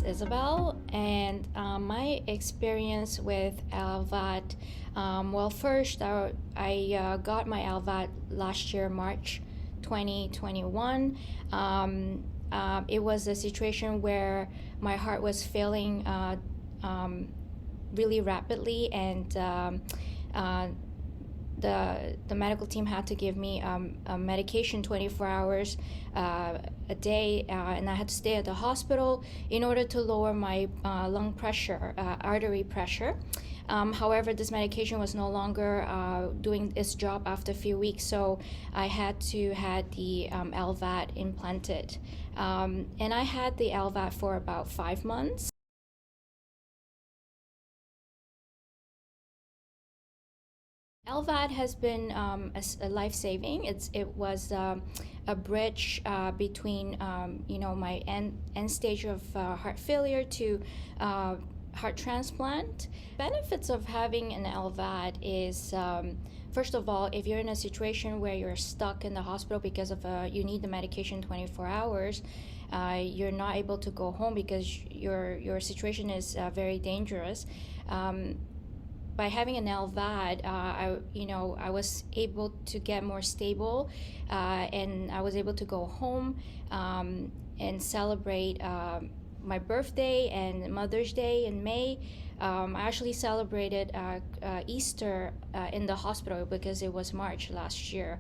Isabel, and my experience with LVAD. Well, first, I got my LVAD last year, March 2021. It was a situation where my heart was failing really rapidly, and uh, the medical team had to give me a medication 24 hours a day, and I had to stay at the hospital in order to lower my lung pressure, artery pressure. However, this medication was no longer doing its job after a few weeks, so I had to had the LVAD implanted, and I had the LVAD for about 5 months. LVAD has been a life saving. It was a bridge between my end stage of heart failure to heart transplant. Benefits of having an LVAD is, first of all, if you're in a situation where you're stuck in the hospital because of you need the medication 24 hours, you're not able to go home because your situation is very dangerous. By having an LVAD, I was able to get more stable, and I was able to go home and celebrate my birthday and Mother's Day in May. I actually celebrated Easter in the hospital because it was March last year.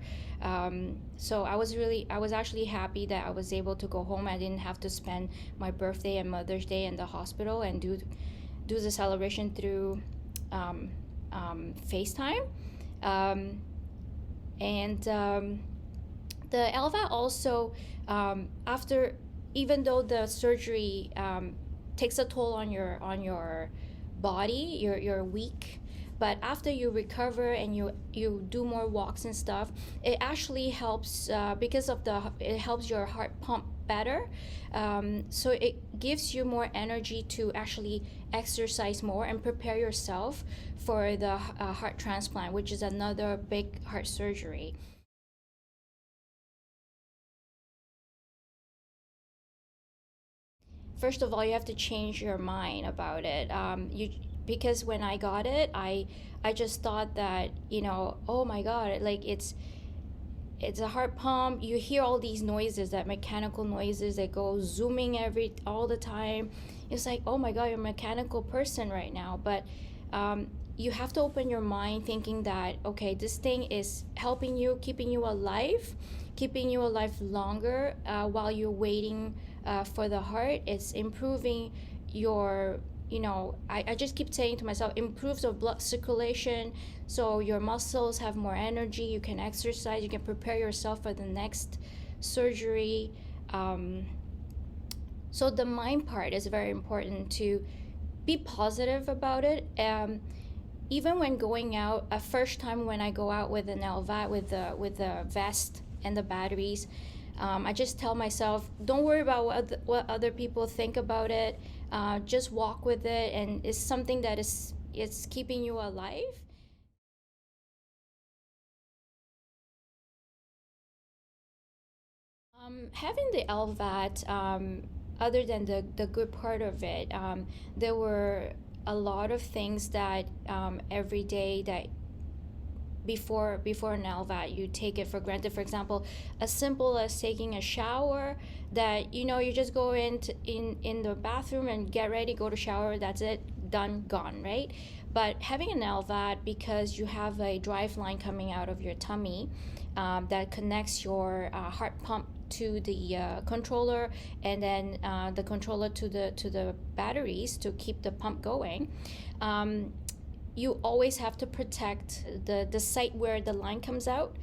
So I was actually happy that I was able to go home. I didn't have to spend my birthday and Mother's Day in the hospital and do the celebration through FaceTime. And the LVAD also, after, even though the surgery takes a toll on your body, you're weak, but after you recover and you do more walks and stuff, it actually helps because of it helps your heart pump better. So it gives you more energy to actually exercise more and prepare yourself for the heart transplant, which is another big heart surgery. First of all, you have to change your mind about it. Because when I got it, I just thought that, oh my God, like it's a heart pump. You hear all these noises, that mechanical noises that go zooming all the time. It's like, oh my God, you're a mechanical person right now. But you have to open your mind thinking that, okay, this thing is helping you, keeping you alive longer while you're waiting for the heart. It's improving your, I just keep saying to myself, improves your blood circulation, so your muscles have more energy, you can exercise, you can prepare yourself for the next surgery. So the mind part is very important, to be positive about it. Even when going out, a first time when I go out with an LVAD, with the vest and the batteries, I just tell myself, don't worry about what other people think about it. Just walk with it, and it's something that it's keeping you alive. Having the LVAT, other than the good part of it, there were a lot of things that every day that before an LVAT you take it for granted. For example, as simple as taking a shower, that you just go in the bathroom and get ready, go to shower, that's it, done, gone, right? But having an LVAT, because you have a drive line coming out of your tummy that connects your heart pump to the controller, and then the controller to the batteries to keep the pump going. You always have to protect the site where the line comes out.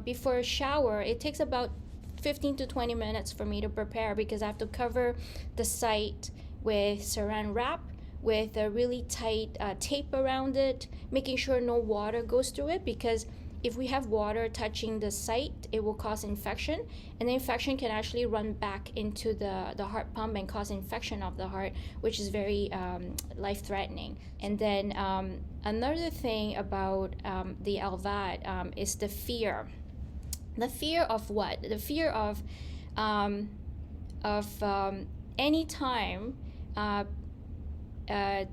Before a shower, it takes about 15 to 20 minutes for me to prepare, because I have to cover the site with saran wrap, with a really tight tape around it, making sure no water goes through it, because if we have water touching the site, it will cause infection, and the infection can actually run back into the heart pump and cause infection of the heart, which is very life-threatening. And then another thing about the LVAD is the fear. The fear of what? The fear of any time uh, uh,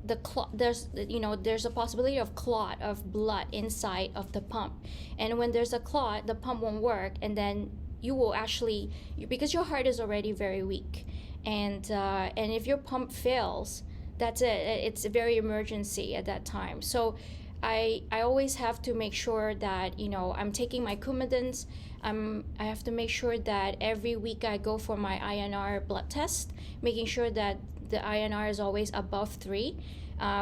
the clot, there's a possibility of clot of blood inside of the pump, and when there's a clot, the pump won't work, and then you will actually, because your heart is already very weak, and if your pump fails, that's it. It's a very emergency at that time. So I always have to make sure that I'm taking my Coumadins. I have to make sure that every week I go for my INR blood test, making sure that the INR is always above 3.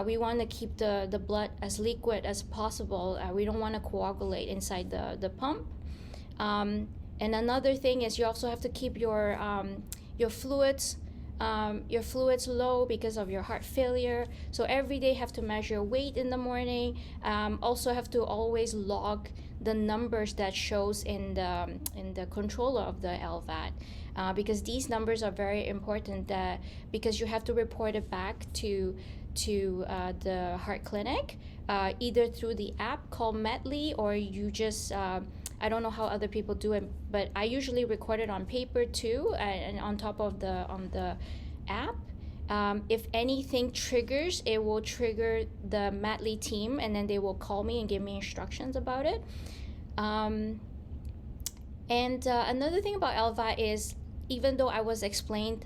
We want to keep the blood as liquid as possible. We don't want to coagulate inside the pump. And another thing is you also have to keep your fluids low because of your heart failure. So every day have to measure weight in the morning. Also have to always log the numbers that shows in the controller of the LVAD. Because these numbers are very important, because you have to report it back to the heart clinic, either through the app called Medley, or you just I don't know how other people do it, but I usually record it on paper too, and on top of the app. If anything triggers, it will trigger the Medley team, and then they will call me and give me instructions about it. And another thing about LVAD is, even though I was explained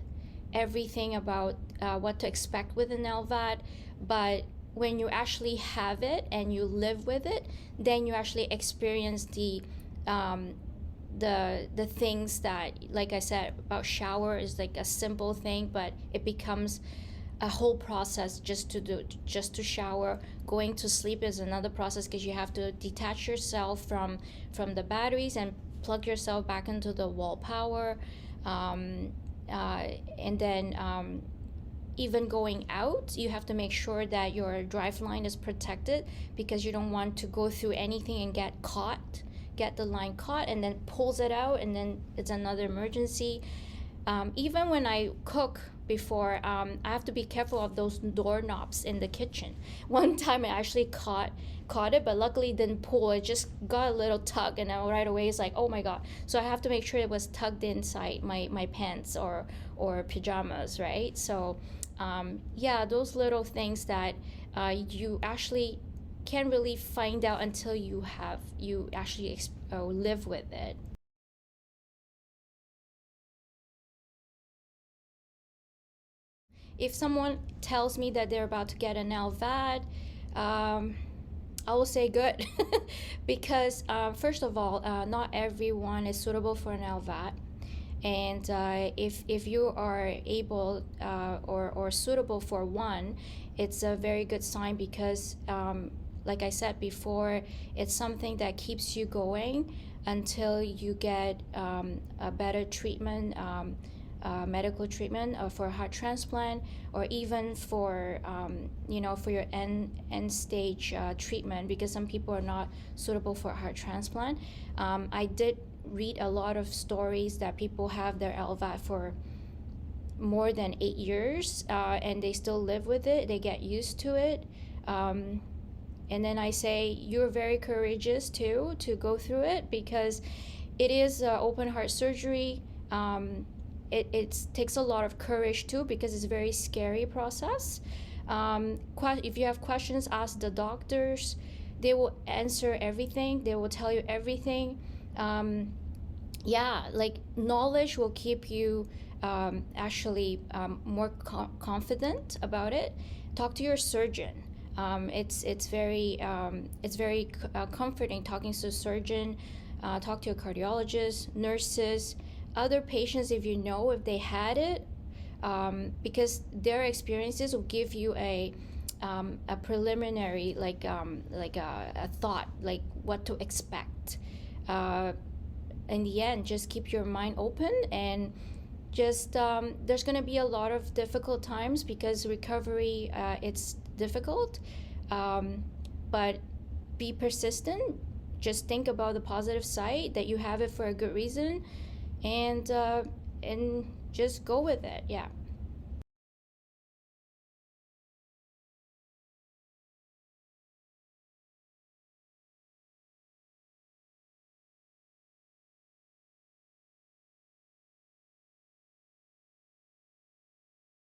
everything about what to expect with an LVAD, but when you actually have it and you live with it, then you actually experience the things that, like I said, about shower is like a simple thing, but it becomes a whole process just to shower. Going to sleep is another process, because you have to detach yourself from the batteries and plug yourself back into the wall power. And then even going out, you have to make sure that your drive line is protected, because you don't want to go through anything and get the line caught, and then pulls it out, and then it's another emergency. Even when I cook before, I have to be careful of those doorknobs in the kitchen. One time I actually caught it, but luckily didn't pull. It just got a little tug, and then right away it's like, oh my god. So I have to make sure it was tugged inside my pants or pajamas, right? So those little things that you actually can't really find out until you actually live with it. If someone tells me that they're about to get an LVAD, I will say good, because first of all, not everyone is suitable for an LVAD, and if you are able or suitable for one, it's a very good sign, because like I said before, it's something that keeps you going until you get a better treatment. Medical treatment for heart transplant, or even for for your end stage treatment, because some people are not suitable for heart transplant. I did read a lot of stories that people have their LVAD for more than 8 years, and they still live with it. They get used to it. And then I say, you're very courageous too to go through it, because it is open heart surgery. It takes a lot of courage too, because it's a very scary process. If you have questions, ask the doctors. They will answer everything. They will tell you everything. Like knowledge will keep you actually more confident about it. Talk to your surgeon. It's very comforting talking to a surgeon. Talk to a cardiologist, nurses, other patients, if they had it, because their experiences will give you a preliminary, like a thought, like what to expect. In the end, just keep your mind open, and just there's going to be a lot of difficult times, because recovery, it's difficult, but be persistent. Just think about the positive side, that you have it for a good reason, and just go with it. Yeah.